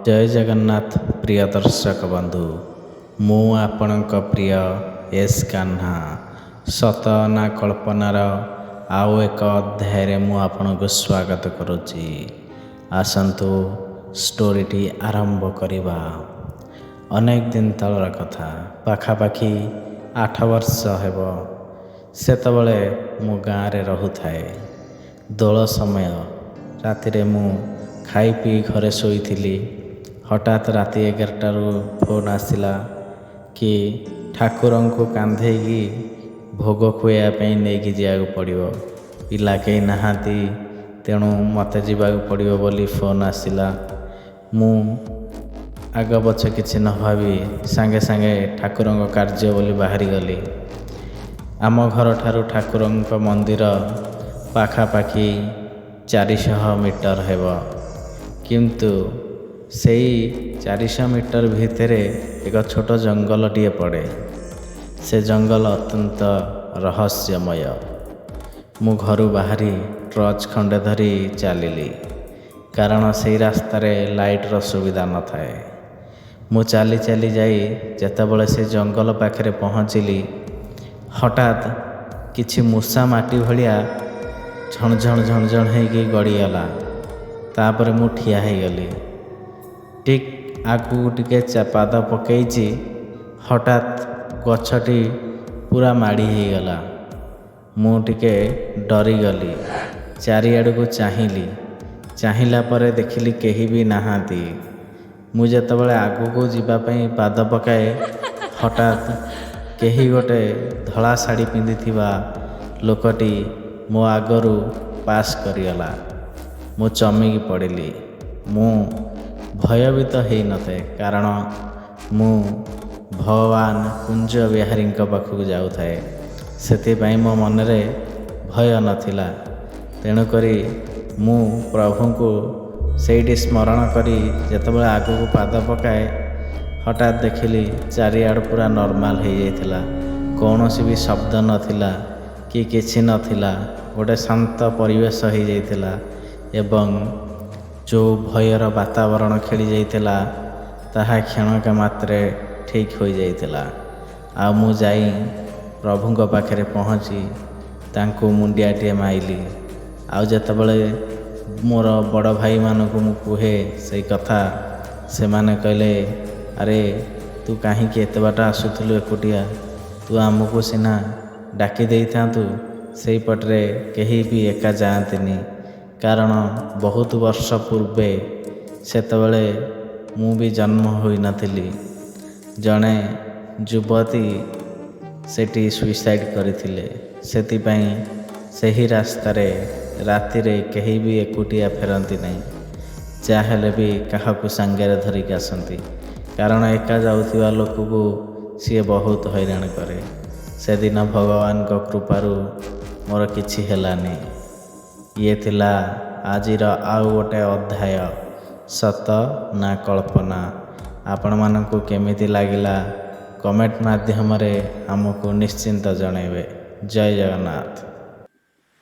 जय जगन्नाथ प्रिय दर्शक बंधु मु आपणक प्रिय एस कान्हा सत ना कल्पनार आउ एक अध्याय रे मु आपणक स्वागत करुच्ची। आसंतु स्टोरीटी आरंभ करिबा। अनेक दिन तलर कथा पाखापाखि 8 वर्ष हेब सेतबले मु गाँ रे रहुथाए। दोल समय रातिरे मु खाई पी घरे शोइथिली। हठात राति 11टारू फोन आसिला कि ठाकुरंकु कांधेगी भोग खुआइया नहीं जावाक पड़िबो। पिला केही नाहांती तेणु मते जीवाक पड़िबो बोली फोन आसिला। मु आग पछ किछि न भाबी सांगे सांगे ठाकुरंक कार्य बोली बाहरी गली। आम घर ठारू ठाकुरंक मंदिर पाखापाखि 400 मीटर हेब, किंतु सेई 400 मीटर भितरे एक छोट जंगलटीए पड़े। से जंगल अत्यंत रहस्यमय। मु घरू बाहरी टर्च खंडे धरी चलिली, कारण से रास्तार लाइटर सुविधा न थाए। मु चली चली जाई जेतेबेले से जंगल पाखरे पहुँचली, हठात किछि मूषा माटी भलिया झणझण झणझण होइकी गड़ीगला। तापर मु ठिया गली। ठीक आगू टिके पाद पकईची, हठात गछटी पूरा माड़ी हो गला। मु टिके डरीगली। चारिआड़ को चाहिली। चाहिला परे देखिली केही भी नाहांती। मु जेतेबेले आगू को जीवा पई पाद पकाए, हठात केही गोटे धला शाढ़ी पिंधिथिबा लोकटी मो आगरू पास करिगला। मु चमकी पड़िली। मु भयभीत हो नथे, कारण मु भगवान कुंज बिहारी पाखक जाऊे। से मो मनरे भय नथिला। तेणुकरी मु प्रभु को सेठी स्मरण करी जेतेबेले आगू को पाद पकाए, हठात देखिली चारिआड़ पूरा नॉर्मल हो जाइथिला। कौनसी भी शब्द नथिला कि किछि नथिला। गोटे शांत परिवेश हो जाइथिला एवं जो भयर वातावरण खेली जाइथिला ताहा क्षणक मात्रे ठीक हो जाइथिला। आ मु जाई प्रभुंक पाखरे पहुँची तांको मुंडियाटे माइली। आउ जेतेबेले मोर बड़ भाई मानकु मु कुहे से कथा, से माने कहले, अरे तू कहीं एते बाट आसुथलु एकुटिया, तू आमको सिना डाकी देई थांतु। सेई पटरे केही भी एका जाआंतिनी, कारण बहुत वर्ष पूर्वे सेतबेले मु भी जन्म होई नथिली। जणे युवती सेठी सुइसाइड करथिले। सेतिपई सेही रास्तारे रातिरे केही भी एकुटिया फेरंती नहीं। चाहेले भी काहाकू सांगेरे धरिक आसंती, कारण एका जाउथिबा लोक को सी बहुत हैरान करे। से दिन भगवान को कृपारू मोर किछि हेलानी। ये थिला आजिर आउ गोटे अध्याय सत ना कल्पना। आपण मानकू केमिति लागिला कमेंट माध्यम रे हमको निश्चिंत जणेबे। जय जगन्नाथ।